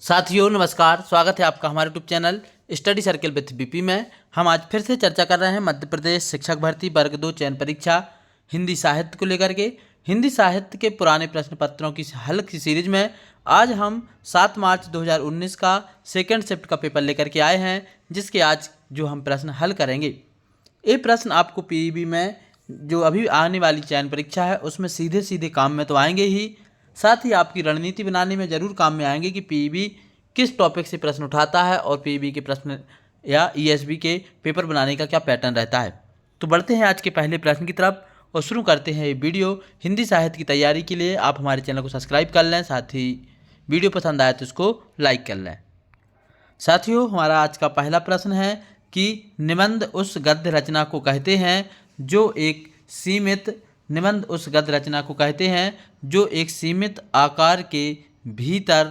साथियों नमस्कार, स्वागत है आपका हमारे YouTube channel study circle with BP में। हम आज फिर से चर्चा कर रहे हैं मध्य प्रदेश शिक्षक भर्ती वर्ग 2 चयन परीक्षा हिंदी साहित्य को लेकर के। हिंदी साहित्य के पुराने प्रश्न पत्रों की हल की सीरीज में आज हम 7 मार्च 2019 का सेकेंड शिफ्ट का पेपर लेकर के आए हैं, जिसके आज जो हम प्रश्न हल करेंगे। ये प्रश्न आपको पीईबी में जो अभी आने वाली चयन परीक्षा है उसमें सीधे सीधे काम में तो आएंगे ही, साथ ही आपकी रणनीति बनाने में ज़रूर काम में आएंगे कि पीईबी किस टॉपिक से प्रश्न उठाता है और पीईबी के प्रश्न या ईएसबी के पेपर बनाने का क्या पैटर्न रहता है। तो बढ़ते हैं आज के पहले प्रश्न की तरफ और शुरू करते हैं ये वीडियो। हिंदी साहित्य की तैयारी के लिए आप हमारे चैनल को सब्सक्राइब कर लें, साथ ही वीडियो पसंद आए तो उसको लाइक कर लें। साथियों, हमारा आज का पहला प्रश्न है कि निबंध उस गद्य रचना को कहते हैं जो एक सीमित सीमित आकार के भीतर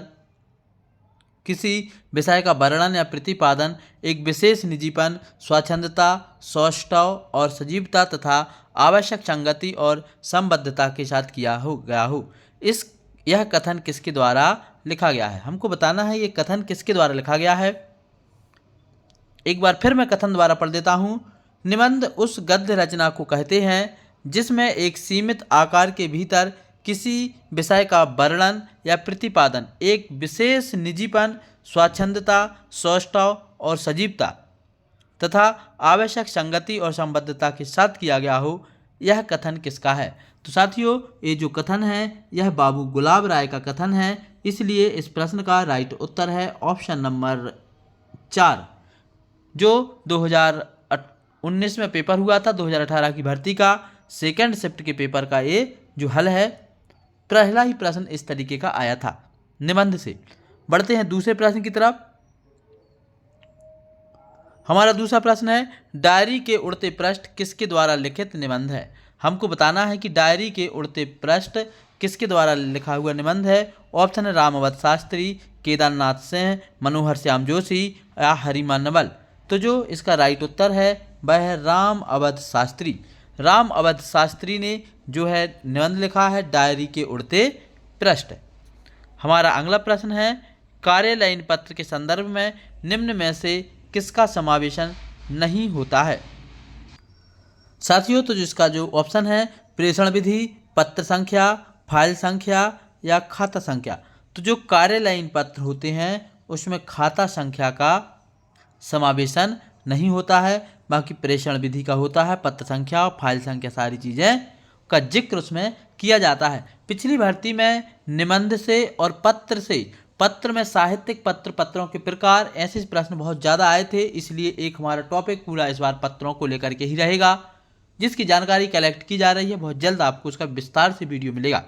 किसी विषय का वर्णन या प्रतिपादन एक विशेष निजीपन, स्वच्छंदता, सौष्ठव और सजीवता तथा आवश्यक संगति और संबद्धता के साथ किया गया हो। यह कथन किसके द्वारा लिखा गया है? हमको बताना है ये कथन किसके द्वारा लिखा गया है। एक बार फिर मैं कथन द्वारा पढ़ देता हूँ। निबंध उस गद्य रचना को कहते हैं जिसमें एक सीमित आकार के भीतर किसी विषय का वर्णन या प्रतिपादन एक विशेष निजीपन, स्वच्छंदता, सौष्ठव और सजीवता तथा आवश्यक संगति और संबद्धता के साथ किया गया हो। यह कथन किसका है? तो साथियों, ये जो कथन है यह बाबू गुलाब राय का कथन है, इसलिए इस प्रश्न का राइट उत्तर है ऑप्शन नंबर 4, जो 2019 में पेपर हुआ था। 2018 की भर्ती का सेकेंड शिफ्ट के पेपर का ये जो हल है, पहला ही प्रश्न इस तरीके का आया था निबंध से। बढ़ते हैं दूसरे प्रश्न की तरफ। हमारा दूसरा प्रश्न है, डायरी के उड़ते पृष्ठ किसके द्वारा लिखित निबंध है? हमको बताना है कि डायरी के उड़ते पृष्ठ किसके द्वारा लिखा हुआ निबंध है। ऑप्शन है राम अवध शास्त्री, केदारनाथ सिंह, मनोहर श्याम जोशी या हरिमा नवल। तो जो इसका राइट उत्तर है वह है राम अवध शास्त्री। राम अवध शास्त्री ने जो है निबंध लिखा है डायरी के उड़ते पृष्ठ। हमारा अगला प्रश्न है, कार्यालयीन पत्र के संदर्भ में निम्न में से किसका समावेशन नहीं होता है? साथियों, तो जिसका जो ऑप्शन है प्रेषण विधि, पत्र संख्या, फाइल संख्या या खाता संख्या। तो जो कार्यालयीन पत्र होते हैं उसमें खाता संख्या का समावेशन नहीं होता है, बाकी प्रेषण विधि का होता है, पत्र संख्या और फाइल संख्या सारी चीज़ें का जिक्र उसमें किया जाता है। पिछली भर्ती में निबंध से और पत्र में साहित्यिक पत्रों के प्रकार ऐसे प्रश्न बहुत ज़्यादा आए थे, इसलिए एक हमारा टॉपिक पूरा इस बार पत्रों को लेकर के ही रहेगा, जिसकी जानकारी कलेक्ट की जा रही है। बहुत जल्द आपको उसका विस्तार से वीडियो मिलेगा।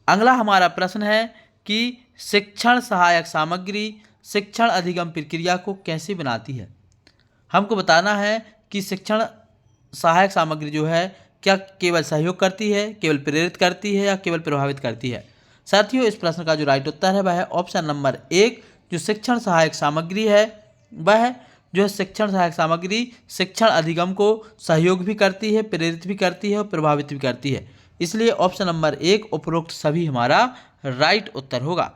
अगला हमारा प्रश्न है कि शिक्षण सहायक सामग्री शिक्षण अधिगम प्रक्रिया को कैसे बनाती है? हमको बताना है कि शिक्षण सहायक सामग्री जो है क्या केवल सहयोग करती है, केवल प्रेरित करती है या केवल प्रभावित करती है? साथियों, इस प्रश्न का जो राइट उत्तर है वह है ऑप्शन नंबर 1, जो शिक्षण सहायक सामग्री है वह जो है शिक्षण सहायक सामग्री शिक्षण अधिगम को सहयोग भी करती है, प्रेरित भी करती है और प्रभावित भी करती है। इसलिए ऑप्शन नंबर 1 उपरोक्त सभी हमारा राइट उत्तर होगा।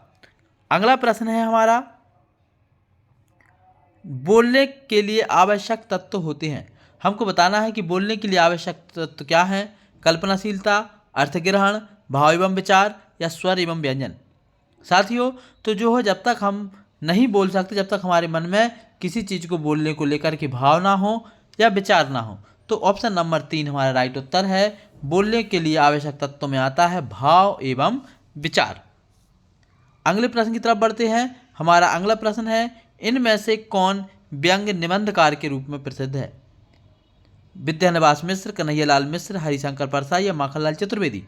अगला प्रश्न है हमारा, बोलने के लिए आवश्यक तत्व होते हैं। हमको बताना है कि बोलने के लिए आवश्यक तत्व क्या हैं। कल्पनाशीलता, अर्थग्रहण, भाव एवं विचार या स्वर एवं व्यंजन। साथियों, तो जो है जब तक हम नहीं बोल सकते, जब तक हमारे मन में किसी चीज़ को बोलने को लेकर के भाव ना हो या विचार ना हो, तो ऑप्शन नंबर 3 हमारा राइट उत्तर है। बोलने के लिए आवश्यक तत्वों में आता है भाव एवं विचार। अगले प्रश्न की तरफ बढ़ते हैं। हमारा अगला प्रश्न है, इनमें से कौन व्यंग निबंधकार के रूप में प्रसिद्ध है? विद्यानिवास मिश्र, कन्हैयालाल मिश्र, हरिशंकर परसाई या माखनलाल चतुर्वेदी।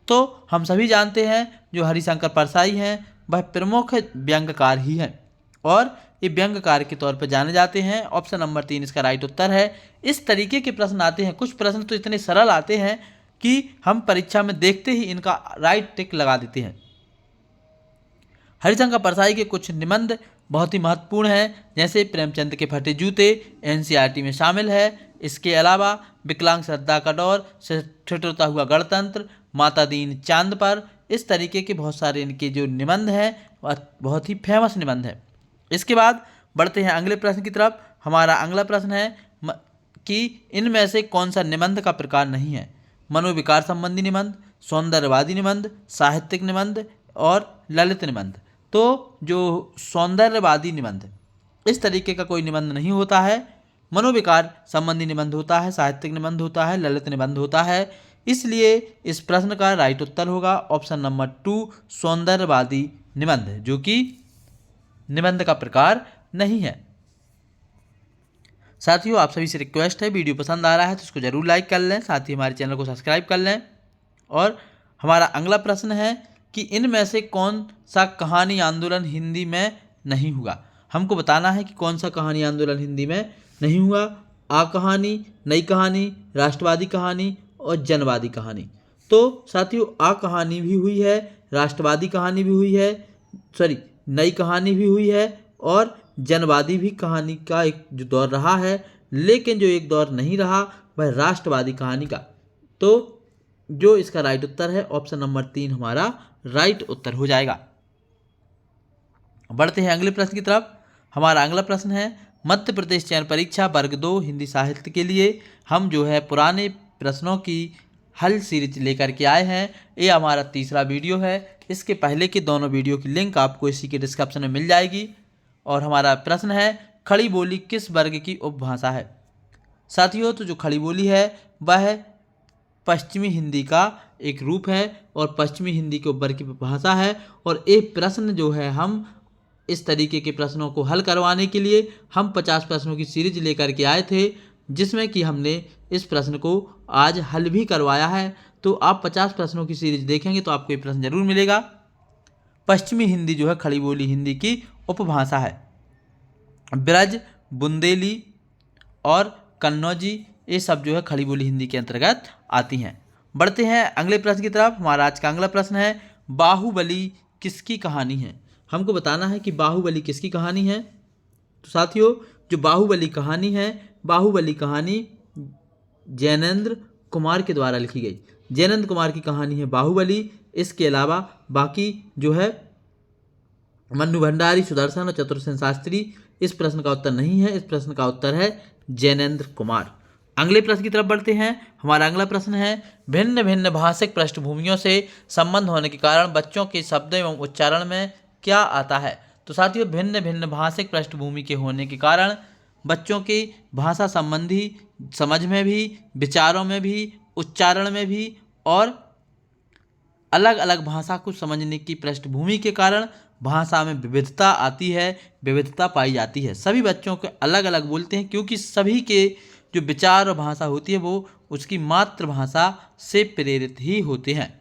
तो हम सभी जानते हैं जो हरिशंकर परसाई हैं वह प्रमुख व्यंग्यकार ही हैं और ये व्यंग्यकार के तौर पर जाने जाते हैं। ऑप्शन नंबर 3 इसका राइट उत्तर है। इस तरीके के प्रश्न आते हैं, कुछ प्रश्न तो इतने सरल आते हैं कि हम परीक्षा में देखते ही इनका राइट टिक लगा देते हैं। हरिशंकर परसाई के कुछ निबंध बहुत ही महत्वपूर्ण हैं, जैसे प्रेमचंद के फटे जूते एनसीईआरटी में शामिल है। इसके अलावा विकलांग श्रद्धा का दौर, ठिठुरता हुआ गणतंत्र, माता दीन चांद पर। इस तरीके के बहुत सारे इनके जो निबंध हैं वह बहुत ही फेमस निबंध है। इसके बाद बढ़ते हैं अगले प्रश्न की तरफ। हमारा अगला प्रश्न है कि इनमें से कौन सा निबंध का प्रकार नहीं है। मनोविकार संबंधी निबंध, सौंदर्यवादी निबंध, साहित्यिक निबंध और ललित निबंध। तो जो सौंदर्यवादी निबंध, इस तरीके का कोई निबंध नहीं होता है। मनोविकार संबंधी निबंध होता है, साहित्यिक निबंध होता है, ललित निबंध होता है। इसलिए इस प्रश्न का राइट उत्तर होगा ऑप्शन नंबर 2 सौंदर्यवादी निबंध, जो कि निबंध का प्रकार नहीं है। साथियों, आप सभी से रिक्वेस्ट है, वीडियो पसंद आ रहा है तो इसको जरूर लाइक कर लें, साथ ही हमारे चैनल को सब्सक्राइब कर लें। और हमारा अगला प्रश्न है कि इनमें से कौन सा कहानी आंदोलन हिंदी में नहीं हुआ। हमको बताना है कि कौन सा कहानी आंदोलन हिंदी में नहीं हुआ। आ कहानी, नई कहानी, राष्ट्रवादी कहानी और जनवादी कहानी। तो साथियों, आ कहानी भी हुई है, राष्ट्रवादी कहानी भी हुई है, नई कहानी भी हुई है और जनवादी भी कहानी का एक जो दौर रहा है, लेकिन जो एक दौर नहीं रहा वह राष्ट्रवादी कहानी का। तो जो इसका राइट उत्तर है ऑप्शन नंबर 3 हमारा राइट उत्तर हो जाएगा। बढ़ते हैं अगले प्रश्न की तरफ। हमारा अगला प्रश्न है मध्य प्रदेश चयन परीक्षा वर्ग 2 हिंदी साहित्य के लिए हम जो है पुराने प्रश्नों की हल सीरीज लेकर के आए हैं। ये हमारा तीसरा वीडियो है। इसके पहले के दोनों वीडियो की लिंक आपको इसी के डिस्क्रिप्शन में मिल जाएगी। और हमारा प्रश्न है खड़ी बोली किस वर्ग की उपभाषा है। साथियों, तो जो खड़ी बोली है वह पश्चिमी हिंदी का एक रूप है और पश्चिमी हिंदी के उपवर्ग की उपभाषा है। और ये प्रश्न जो है, हम इस तरीके के प्रश्नों को हल करवाने के लिए हम 50 प्रश्नों की सीरीज लेकर के आए थे, जिसमें कि हमने इस प्रश्न को आज हल भी करवाया है। तो आप 50 प्रश्नों की सीरीज देखेंगे तो आपको ये प्रश्न जरूर मिलेगा। पश्चिमी हिंदी जो है खड़ी बोली हिंदी की उपभाषा है। ब्रज, बुंदेली और कन्नौजी ये सब जो है खड़ी बोली हिंदी के अंतर्गत आती हैं। बढ़ते हैं अगले प्रश्न की तरफ। हमारा आज का अगला प्रश्न है बाहुबली किसकी कहानी है। हमको बताना है कि बाहुबली किसकी कहानी है। तो साथियों, जो बाहुबली कहानी है, बाहुबली कहानी जैनेंद्र कुमार के द्वारा लिखी गई। जैनेंद्र कुमार की कहानी है बाहुबली। इसके अलावा बाकी जो है मन्नू भंडारी, सुदर्शन और चतुर्सेन शास्त्री। इस प्रश्न का उत्तर नहीं है, इस प्रश्न का उत्तर है जैनेंद्र कुमार। अगले प्रश्न की तरफ बढ़ते हैं। हमारा अगला प्रश्न है भिन्न भिन्न भाषिक पृष्ठभूमियों से संबंध होने के कारण बच्चों के शब्द एवं उच्चारण में क्या आता है। तो साथियों, भिन्न भिन्न भाषिक पृष्ठभूमि के होने के कारण बच्चों की भाषा संबंधी समझ में भी, विचारों में भी, उच्चारण में भी और अलग अलग भाषा को समझने की पृष्ठभूमि के कारण भाषा में विविधता आती है, विविधता पाई जाती है। सभी बच्चों को अलग अलग बोलते हैं क्योंकि सभी के जो विचार और भाषा होती है वो उसकी मातृभाषा से प्रेरित ही होते हैं।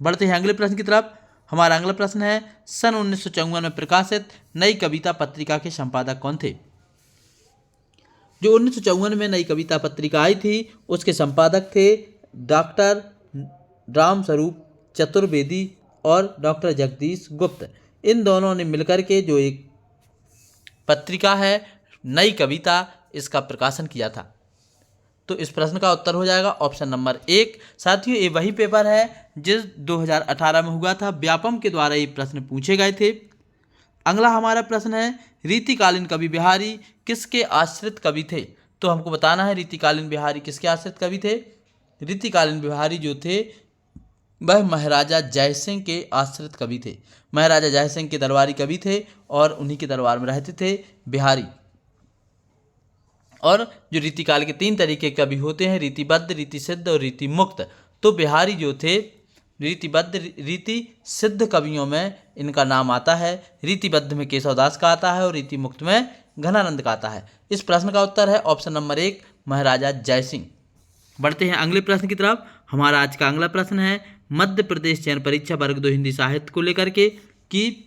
बढ़ते हैं अगले प्रश्न की तरफ। हमारा अगला प्रश्न है सन 1954 में प्रकाशित नई कविता पत्रिका के संपादक कौन थे। जो 1954 में नई कविता पत्रिका आई थी उसके संपादक थे डॉक्टर रामस्वरूप चतुर्वेदी और डॉक्टर जगदीश गुप्त। इन दोनों ने मिलकर के जो एक पत्रिका है नई कविता, इसका प्रकाशन किया था। तो इस प्रश्न का उत्तर हो जाएगा ऑप्शन नंबर 1। साथियों, ये वही पेपर है जिस 2018 में हुआ था। व्यापम के द्वारा ये प्रश्न पूछे गए थे। अगला हमारा प्रश्न है रीतिकालीन कवि बिहारी किसके आश्रित कवि थे। तो हमको बताना है रीतिकालीन बिहारी किसके आश्रित कवि थे। रीतिकालीन बिहारी जो थे वह महाराजा जयसिंह के आश्रित कवि थे। महाराजा जयसिंह के दरबारी कवि थे और उन्हीं के दरबार में रहते थे बिहारी। और जो रीतिकाल के 3 तरीके के कवि होते हैं, रीतिबद्ध, रीति सिद्ध और रीति मुक्त। तो बिहारी जो थे रीतिबद्ध, रीति सिद्ध कवियों में इनका नाम आता है। रीतिबद्ध में केशवदास का आता है और रीति मुक्त में घनानंद का आता है। इस प्रश्न का उत्तर है ऑप्शन नंबर 1 महाराजा जयसिंह। बढ़ते हैं अगले प्रश्न की तरफ। हमारा आज का अगला प्रश्न है मध्य प्रदेश चयन परीक्षा वर्ग 2 हिंदी साहित्य को लेकर के कि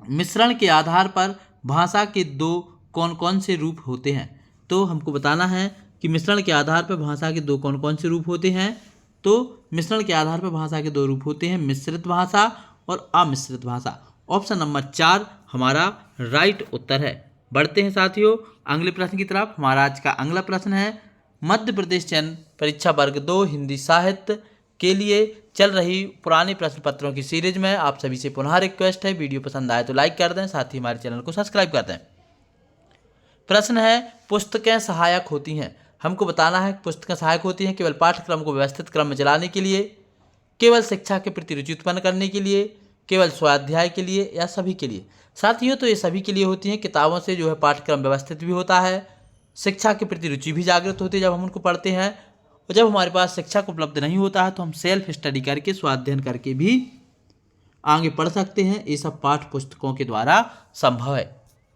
मिश्रण के आधार पर भाषा के 2 कौन कौन से रूप होते हैं। तो हमको बताना है कि मिश्रण के आधार पर भाषा के 2 कौन कौन से रूप होते हैं। तो मिश्रण के आधार पर भाषा के 2 रूप होते हैं, मिश्रित भाषा और अमिश्रित भाषा। ऑप्शन नंबर 4 हमारा राइट उत्तर है। बढ़ते हैं साथियों अगले प्रश्न की तरफ। हमारा आज का अगला प्रश्न है मध्य प्रदेश चयन परीक्षा वर्ग 2 हिंदी साहित्य के लिए चल रही पुराने प्रश्न पत्रों की सीरीज में आप सभी से पुनः रिक्वेस्ट है, वीडियो पसंद आए तो लाइक कर दें, साथ ही हमारे चैनल को सब्सक्राइब कर दें। प्रश्न है, पुस्तकें सहायक होती हैं। हमको बताना है पुस्तकें सहायक होती हैं केवल पाठ्यक्रम को व्यवस्थित क्रम में चलाने के लिए, केवल शिक्षा के प्रति रुचि उत्पन्न करने के लिए, केवल स्वाध्याय के लिए या सभी के लिए। साथियों, तो ये सभी के लिए होती हैं। किताबों से जो है पाठ्यक्रम व्यवस्थित भी होता है, शिक्षा के प्रति रुचि भी जागृत होती है जब हम उनको पढ़ते हैं, और जब हमारे पास शिक्षक उपलब्ध नहीं होता है तो हम सेल्फ स्टडी करके, स्वाध्ययन करके भी आगे पढ़ सकते हैं। ये सब पाठ्य पुस्तकों के द्वारा संभव है।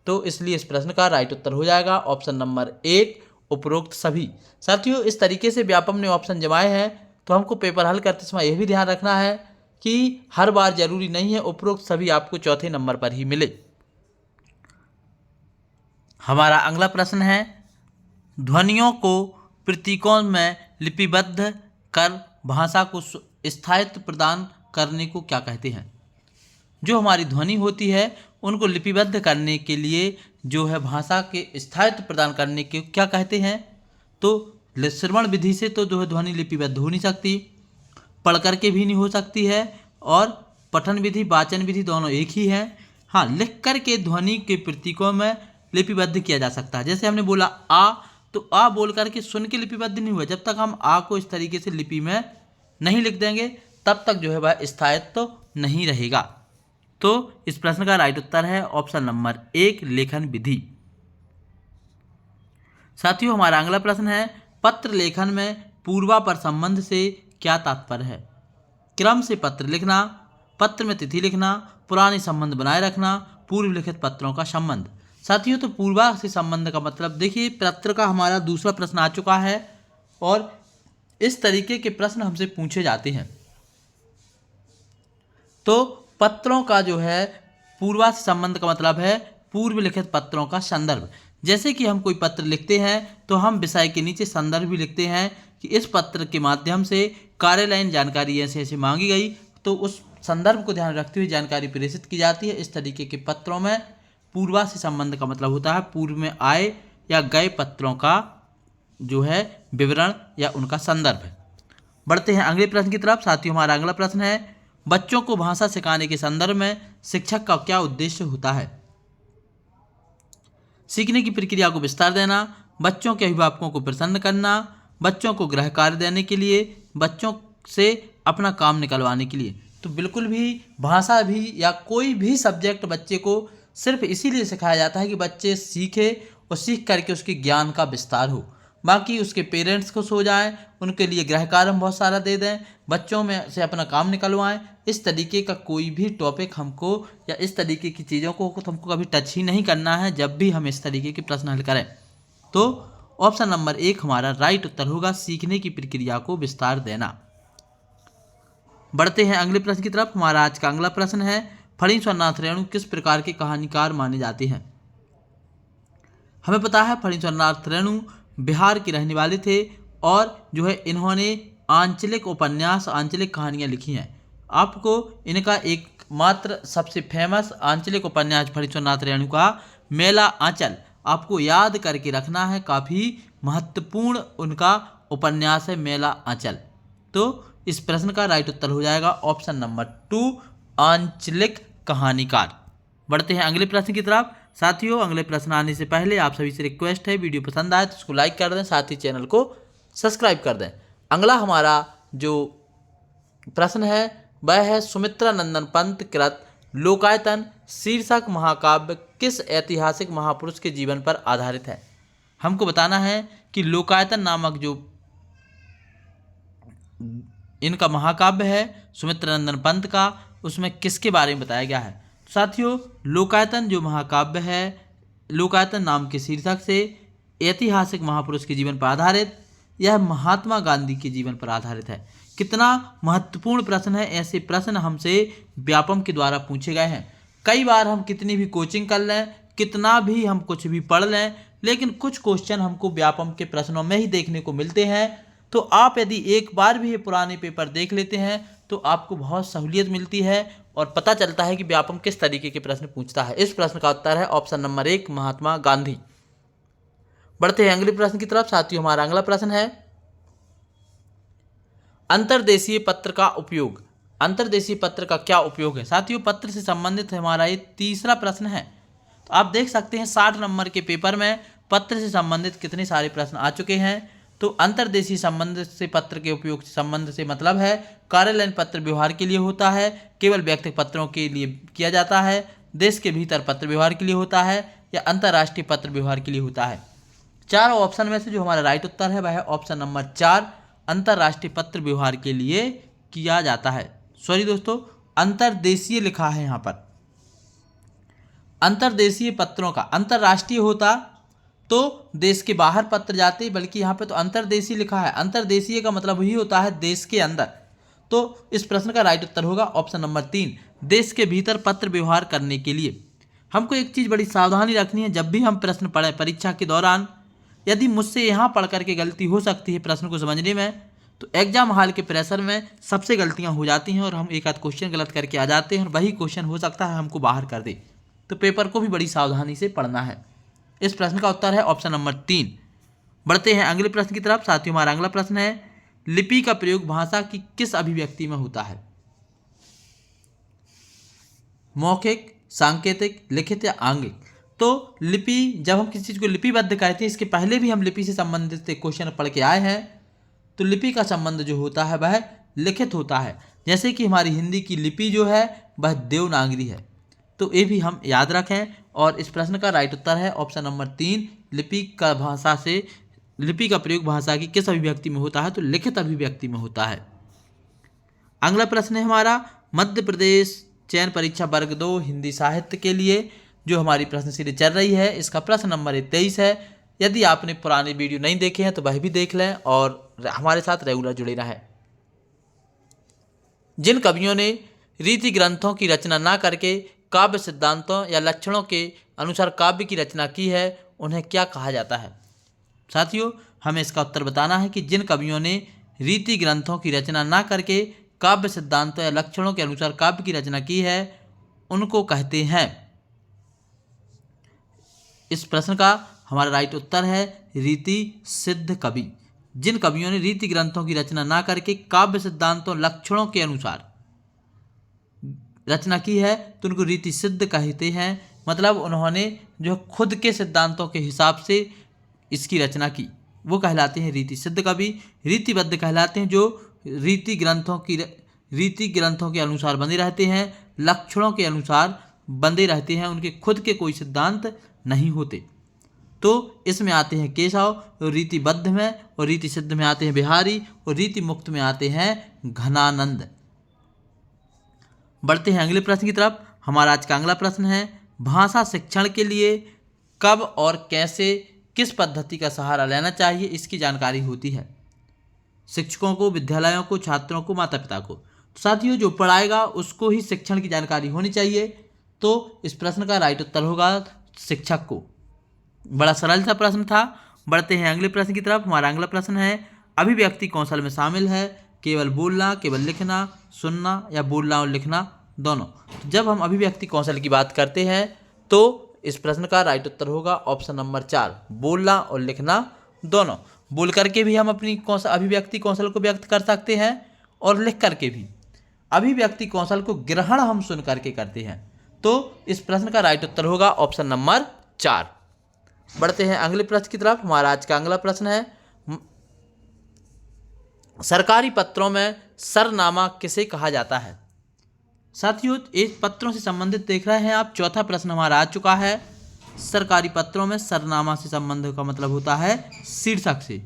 तो इसलिए इस प्रश्न का राइट उत्तर हो जाएगा ऑप्शन नंबर 1, उपरोक्त सभी। साथियों, इस तरीके से व्यापम ने ऑप्शन जमाए हैं, तो हमको पेपर हल करते समय यह भी ध्यान रखना है कि हर बार जरूरी नहीं है उपरोक्त सभी आपको चौथे नंबर पर ही मिले। हमारा अगला प्रश्न है, ध्वनियों को प्रतीकों में लिपिबद्ध कर भाषा को स्थायित्व प्रदान करने को क्या कहते हैं। जो हमारी ध्वनि होती है उनको लिपिबद्ध करने के लिए जो है भाषा के स्थायित्व प्रदान करने के क्या कहते हैं। तो श्रवण विधि से तो जो है ध्वनि लिपिबद्ध हो नहीं सकती, पढ़ करके भी नहीं हो सकती है, और पठन विधि वाचन विधि दोनों एक ही है। हाँ, लिख करके ध्वनि के प्रतीकों में लिपिबद्ध किया जा सकता है। जैसे हमने बोला आ, तो आ बोल करके सुन के लिपिबद्ध नहीं हुआ। जब तक हम आ को इस तरीके से लिपि में नहीं लिख देंगे तब तक जो है वह स्थायित्व तो नहीं रहेगा। तो इस प्रश्न का राइट उत्तर है ऑप्शन नंबर 1, लेखन विधि। साथियों, हमारा अगला प्रश्न है, पत्र लेखन में पूर्वापर संबंध से क्या तात्पर्य है। क्रम से पत्र लिखना, पत्र में तिथि लिखना, पुराने संबंध बनाए रखना, पूर्व लिखित पत्रों का संबंध। साथियों, तो पूर्वा से संबंध का मतलब देखिए, पत्र का हमारा दूसरा प्रश्न आ चुका है और इस तरीके के प्रश्न हमसे पूछे जाते हैं। तो पत्रों का जो है पूर्वा से संबंध का मतलब है पूर्व लिखित पत्रों का संदर्भ। जैसे कि हम कोई पत्र लिखते हैं तो हम विषय के नीचे संदर्भ भी लिखते हैं कि इस पत्र के माध्यम से कार्यालयीन जानकारी ऐसे ऐसे मांगी गई, तो उस संदर्भ को ध्यान रखते हुए जानकारी प्रेषित की जाती है। इस तरीके के पत्रों में पूर्वा से संबंध का मतलब होता है पूर्व में आए या गए पत्रों का जो है विवरण या उनका संदर्भ है। बढ़ते हैं अगले प्रश्न की तरफ। साथियों, हमारा अगला प्रश्न है, बच्चों को भाषा सिखाने के संदर्भ में शिक्षक का क्या उद्देश्य होता है। सीखने की प्रक्रिया को विस्तार देना, बच्चों के अभिभावकों को प्रसन्न करना, बच्चों को गृह कार्य देने के लिए, बच्चों से अपना काम निकलवाने के लिए। तो बिल्कुल भी भाषा भी या कोई भी सब्जेक्ट बच्चे को सिर्फ इसीलिए सिखाया जाता है कि बच्चे सीखे और सीख करके उसके ज्ञान का विस्तार हो। बाकी उसके पेरेंट्स खुश हो जाएं, उनके लिए गृह कार्य हम बहुत सारा दे दें, बच्चों में से अपना काम निकलवाएं। इस तरीके का कोई भी टॉपिक हमको या इस तरीके की चीज़ों को हमको कभी टच ही नहीं करना है जब भी हम इस तरीके के प्रश्न हल करें। तो ऑप्शन नंबर 1 हमारा राइट उत्तर होगा, सीखने की प्रक्रिया को विस्तार देना। बढ़ते हैं अगले प्रश्न की तरफ। हमारा आज का अगला प्रश्न है, फणीश्वरनाथ रेणु किस प्रकार के कहानीकार माने जाते हैं। हमें पता है फणीश्वरनाथ रेणु बिहार के रहने वाले थे और जो है इन्होंने आंचलिक उपन्यास, आंचलिक कहानियाँ लिखी हैं। आपको इनका एकमात्र सबसे फेमस आंचलिक उपन्यास फणीश्वरनाथ रेणु का मेला आंचल आपको याद करके रखना है। काफ़ी महत्वपूर्ण उनका उपन्यास है मेला आंचल। तो इस प्रश्न का राइट उत्तर हो जाएगा ऑप्शन नंबर 2, आंचलिक कहानीकार। बढ़ते हैं अगले प्रश्न की तरफ। साथियों, अगले प्रश्न आने से पहले आप सभी से रिक्वेस्ट है, वीडियो पसंद आए तो उसको लाइक कर दें, साथ ही चैनल को सब्सक्राइब कर दें। अगला हमारा जो प्रश्न है वह है, सुमित्रा नंदन पंत कृत लोकायतन शीर्षक महाकाव्य किस ऐतिहासिक महापुरुष के जीवन पर आधारित है। हमको बताना है कि लोकायतन नामक जो इनका महाकाव्य है सुमित्रा नंदन पंत का, उसमें किसके बारे में बताया गया है। साथियों, लोकायतन जो महाकाव्य है, लोकायतन नाम के शीर्षक से ऐतिहासिक महापुरुष के जीवन पर आधारित, यह महात्मा गांधी के जीवन पर आधारित है। कितना महत्वपूर्ण प्रश्न है। ऐसे प्रश्न हमसे व्यापम के द्वारा पूछे गए हैं। कई बार हम कितनी भी कोचिंग कर लें, कितना भी हम कुछ भी पढ़ लें, लेकिन कुछ क्वेश्चन हमको व्यापम के प्रश्नों में ही देखने को मिलते हैं। तो आप यदि एक बार भी ये पुराने पेपर देख लेते हैं तो आपको बहुत सहूलियत मिलती है और पता चलता है कि व्यापम किस तरीके के प्रश्न पूछता है। इस प्रश्न का उत्तर है ऑप्शन नंबर 1, महात्मा गांधी। बढ़ते हैं अगले प्रश्न की तरफ। साथियों, हमारा अगला प्रश्न है, अंतर्देशीय पत्र का उपयोग। अंतर्देशीय पत्र का क्या उपयोग है साथियों? पत्र से संबंधित हमारा ये तीसरा प्रश्न है। तो आप देख सकते हैं 60 नंबर के पेपर में पत्र से संबंधित कितने सारे प्रश्न आ चुके हैं। तो अंतर्देशीय संबंध से पत्र के उपयोग से संबंध से मतलब है कार्यालयीन पत्र व्यवहार के लिए होता है, केवल व्यक्तिगत पत्रों के लिए किया जाता है, देश के भीतर पत्र व्यवहार के लिए होता है, या अंतर्राष्ट्रीय पत्र व्यवहार के लिए होता है। चारों ऑप्शन में से जो हमारा राइट उत्तर है वह है ऑप्शन नंबर 4, अंतर्राष्ट्रीय पत्र व्यवहार के लिए किया जाता है। सॉरी दोस्तों, अंतर्देशीय लिखा है यहाँ पर। अंतर्देशीय पत्रों का अंतर्राष्ट्रीय होता तो देश के बाहर पत्र जाते, बल्कि यहाँ पे तो अंतर्देशीय लिखा है। अंतर्देशीय का मतलब ही होता है देश के अंदर। तो इस प्रश्न का राइट उत्तर होगा ऑप्शन नंबर 3, देश के भीतर पत्र व्यवहार करने के लिए। हमको एक चीज़ बड़ी सावधानी रखनी है, जब भी हम प्रश्न पढ़ें परीक्षा के दौरान, यदि मुझसे यहाँ पढ़ करके गलती हो सकती है प्रश्न को समझने में, तो एग्जाम हॉल के प्रेशर में सबसे गलतियाँ हो जाती हैं और हम एक आध क्वेश्चन गलत करके आ जाते हैं और वही क्वेश्चन हो सकता है हमको बाहर कर दे। तो पेपर को भी बड़ी सावधानी से पढ़ना है। इस प्रश्न का उत्तर है ऑप्शन नंबर 3। बढ़ते हैं अगले प्रश्न की तरफ। साथियों, हमारा अगला प्रश्न है, लिपि का प्रयोग भाषा की किस अभिव्यक्ति में होता है? मौखिक, सांकेतिक, लिखित या आंगिक? तो लिपि, जब हम किसी चीज़ को लिपिबद्ध कहते हैं, इसके पहले भी हम लिपि से संबंधित क्वेश्चन पढ़ के आए हैं। तो लिपि का संबंध जो होता है वह लिखित होता है। जैसे कि हमारी हिंदी की लिपि जो है वह देवनागरी है। तो ये भी हम याद रखें। और इस प्रश्न का राइट उत्तर है ऑप्शन नंबर 3, लिपि का प्रयोग भाषा की किस अभिव्यक्ति में होता है? तो लिखित अभिव्यक्ति में होता है। अगला प्रश्न है हमारा, मध्य प्रदेश चयन परीक्षा वर्ग 2 हिंदी साहित्य के लिए जो हमारी प्रश्न सीरीज चल रही है, इसका प्रश्न नंबर 23 है। यदि आपने पुराने वीडियो नहीं देखे हैं तो वह भी देख लें और हमारे साथ रेगुलर जुड़े रहें। जिन कवियों ने रीति ग्रंथों की रचना ना करके काव्य सिद्धांतों या लक्षणों के अनुसार काव्य की रचना की है, उन्हें क्या कहा जाता है? साथियों, हमें इसका उत्तर बताना है कि जिन कवियों ने रीति ग्रंथों की रचना ना करके काव्य सिद्धांतों या लक्षणों के अनुसार काव्य की रचना की है, उनको कहते हैं। इस प्रश्न का हमारा राइट उत्तर है रीति सिद्ध कवि। जिन कवियों ने रीति ग्रंथों की रचना ना करके काव्य सिद्धांतों लक्षणों के अनुसार रचना की है तो उनको रीति सिद्ध कहते हैं। मतलब उन्होंने जो खुद के सिद्धांतों के हिसाब से इसकी रचना की, वो कहलाते हैं रीति सिद्ध कवि। रीतिबद्ध कहलाते हैं जो रीति ग्रंथों के अनुसार बंधे रहते हैं, लक्षणों के अनुसार बंधे रहते हैं, उनके खुद के कोई सिद्धांत नहीं होते। तो इसमें आते हैं केशव, और रीतिबद्ध में और रीति सिद्ध में आते हैं बिहारी, और रीति मुक्त में आते हैं घनानंद। बढ़ते हैं अगले प्रश्न की तरफ। हमारा आज का अगला प्रश्न है, भाषा शिक्षण के लिए कब और कैसे किस पद्धति का सहारा लेना चाहिए, इसकी जानकारी होती है शिक्षकों को, विद्यालयों को, छात्रों को, माता पिता को। तो साथियों, जो पढ़ाएगा उसको ही शिक्षण की जानकारी होनी चाहिए। तो इस प्रश्न का राइट उत्तर होगा शिक्षक को। बड़ा सरल सा प्रश्न था। बढ़ते हैं अगले प्रश्न की तरफ। हमारा अगला प्रश्न है, अभिव्यक्ति कौशल में शामिल है केवल बोलना, केवल लिखना, सुनना या बोलना और लिखना दोनों? तो जब हम अभिव्यक्ति कौशल की बात करते हैं तो इस प्रश्न का राइट उत्तर होगा ऑप्शन नंबर 4, बोलना और लिखना दोनों। बोल करके भी हम अपनी अभिव्यक्ति कौशल को व्यक्त कर सकते हैं और लिख करके भी। अभिव्यक्ति कौशल को ग्रहण हम सुन करके करते हैं। तो इस प्रश्न का राइट उत्तर होगा ऑप्शन नंबर 4। बढ़ते हैं अगले प्रश्न की तरफ। हमारा आज का अगला प्रश्न है, सरकारी पत्रों में सरनामा किसे कहा जाता है? साथियों, इस पत्रों से संबंधित देख रहे हैं आप, चौथा प्रश्न हमारा आ चुका है। सरकारी पत्रों में सरनामा से संबंध का मतलब होता है शीर्षक से।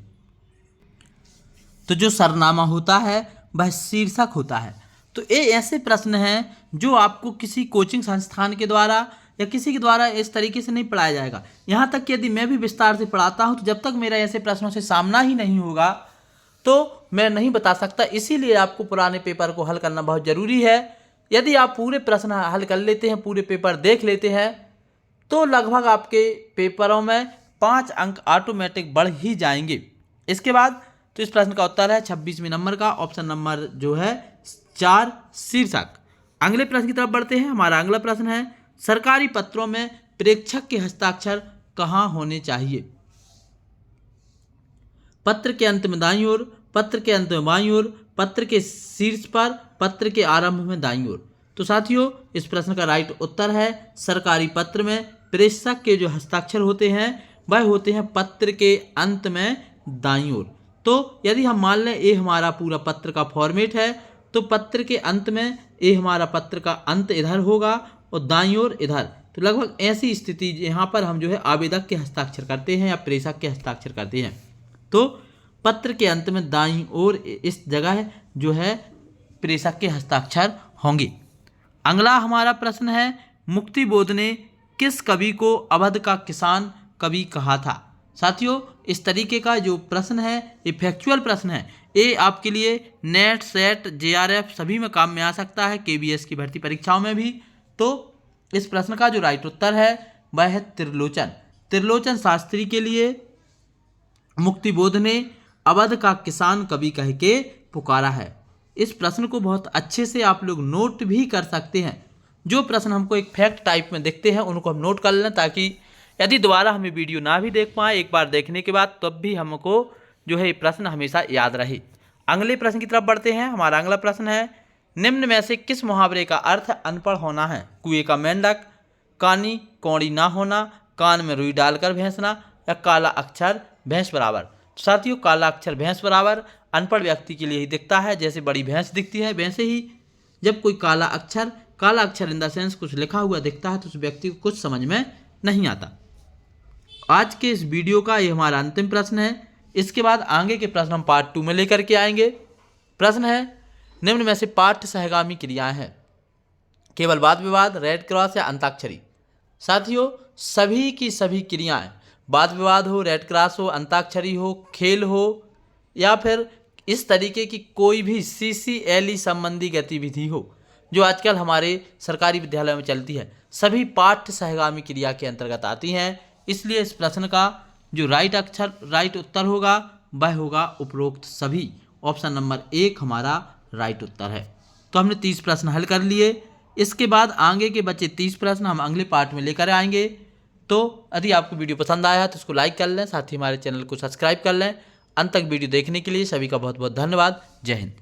तो जो सरनामा होता है वह शीर्षक होता है। तो ये ऐसे प्रश्न हैं जो आपको किसी कोचिंग संस्थान के द्वारा या किसी के द्वारा इस तरीके से नहीं पढ़ाया जाएगा। यहाँ तक कि यदि मैं भी विस्तार से पढ़ाता हूँ तो जब तक मेरा ऐसे प्रश्नों से सामना ही नहीं होगा तो मैं नहीं बता सकता। इसीलिए आपको पुराने पेपर को हल करना बहुत ज़रूरी है। यदि आप पूरे प्रश्न हल कर लेते हैं, पूरे पेपर देख लेते हैं, तो लगभग आपके पेपरों में 5 अंक ऑटोमेटिक बढ़ ही जाएंगे। इसके बाद तो इस प्रश्न का उत्तर है 26वें नंबर का ऑप्शन नंबर जो है 4, शीर्षक। अगले प्रश्न की तरफ बढ़ते हैं। हमारा अगला प्रश्न है, सरकारी पत्रों में प्रेक्षक के हस्ताक्षर कहाँ होने चाहिए? पत्र के अंत में दाईं ओर, पत्र के अंत में बाईं ओर, पत्र के शीर्ष पर, पत्र के आरंभ में दाईं ओर। तो साथियों इस प्रश्न का राइट उत्तर है सरकारी पत्र में प्रेषक के जो हस्ताक्षर होते हैं वह होते हैं पत्र के अंत में दाईं ओर। तो यदि हम मान लें ये हमारा पूरा पत्र का फॉर्मेट है तो पत्र के अंत में ये हमारा पत्र का अंत इधर होगा और दाईं ओर इधर। तो लगभग ऐसी स्थिति यहाँ पर हम जो है आवेदक के हस्ताक्षर करते हैं या प्रेषक के हस्ताक्षर करते हैं। तो पत्र के अंत में दाईं ओर इस जगह जो है प्रेषक के हस्ताक्षर होंगे। अगला हमारा प्रश्न है मुक्तिबोध ने किस कवि को अवध का किसान कवि कहा था। साथियों इस तरीके का जो प्रश्न है ये फैक्चुअल प्रश्न है। ये आपके लिए नेट सेट जेआरएफ सभी में काम में आ सकता है, केबीएस की भर्ती परीक्षाओं में भी। तो इस प्रश्न का जो राइट उत्तर है वह है त्रिलोचन। त्रिलोचन शास्त्री के लिए मुक्तिबोध ने अवध का किसान कवि कह के पुकारा है। इस प्रश्न को बहुत अच्छे से आप लोग नोट भी कर सकते हैं। जो प्रश्न हमको एक फैक्ट टाइप में दिखते हैं उनको हम नोट कर लें ताकि यदि दोबारा हमें वीडियो ना भी देख पाए एक बार देखने के बाद तब भी हमको जो है ये प्रश्न हमेशा याद रहे। अगले प्रश्न की तरफ बढ़ते हैं। हमारा अगला प्रश्न है निम्न में से किस मुहावरे का अर्थ अनपढ़ होना है। कुएं का मेंढक, कानी कौड़ी ना होना, कान में रुई डालकर भैंसना या काला अक्षर भैंस बराबर। साथियों काला अक्षर भैंस बराबर अनपढ़ व्यक्ति के लिए ही दिखता है। जैसे बड़ी भैंस दिखती है वैसे ही जब कोई काला अक्षर इन द सेंस कुछ लिखा हुआ दिखता है तो उस व्यक्ति को कुछ समझ में नहीं आता। आज के इस वीडियो का ये हमारा अंतिम प्रश्न है। इसके बाद आगे के प्रश्न हम पार्ट 2 में लेकर के आएंगे। प्रश्न है निम्न में से पाठ्य सहगामी क्रियाएं हैं केवल वाद विवाद, रेड क्रॉस या अंताक्षरी। साथियों सभी की सभी क्रियाएं वाद विवाद हो, रेड क्रॉस हो, अंताक्षरी हो, खेल हो या फिर इस तरीके की कोई भी CCLE संबंधी गतिविधि हो जो आजकल हमारे सरकारी विद्यालयों में चलती है, सभी पाठ्य सहगामी क्रिया के अंतर्गत आती हैं। इसलिए इस प्रश्न का जो राइट उत्तर होगा वह होगा उपरोक्त सभी। ऑप्शन नंबर 1 हमारा राइट उत्तर है। तो हमने 30 प्रश्न हल कर लिए। इसके बाद आगे के बचे 30 प्रश्न हम अगले पार्ट में लेकर आएंगे। तो यदि आपको वीडियो पसंद आया तो इसको लाइक कर लें, साथ ही हमारे चैनल को सब्सक्राइब कर लें। अंत तक वीडियो देखने के लिए सभी का बहुत बहुत धन्यवाद। जय हिंद।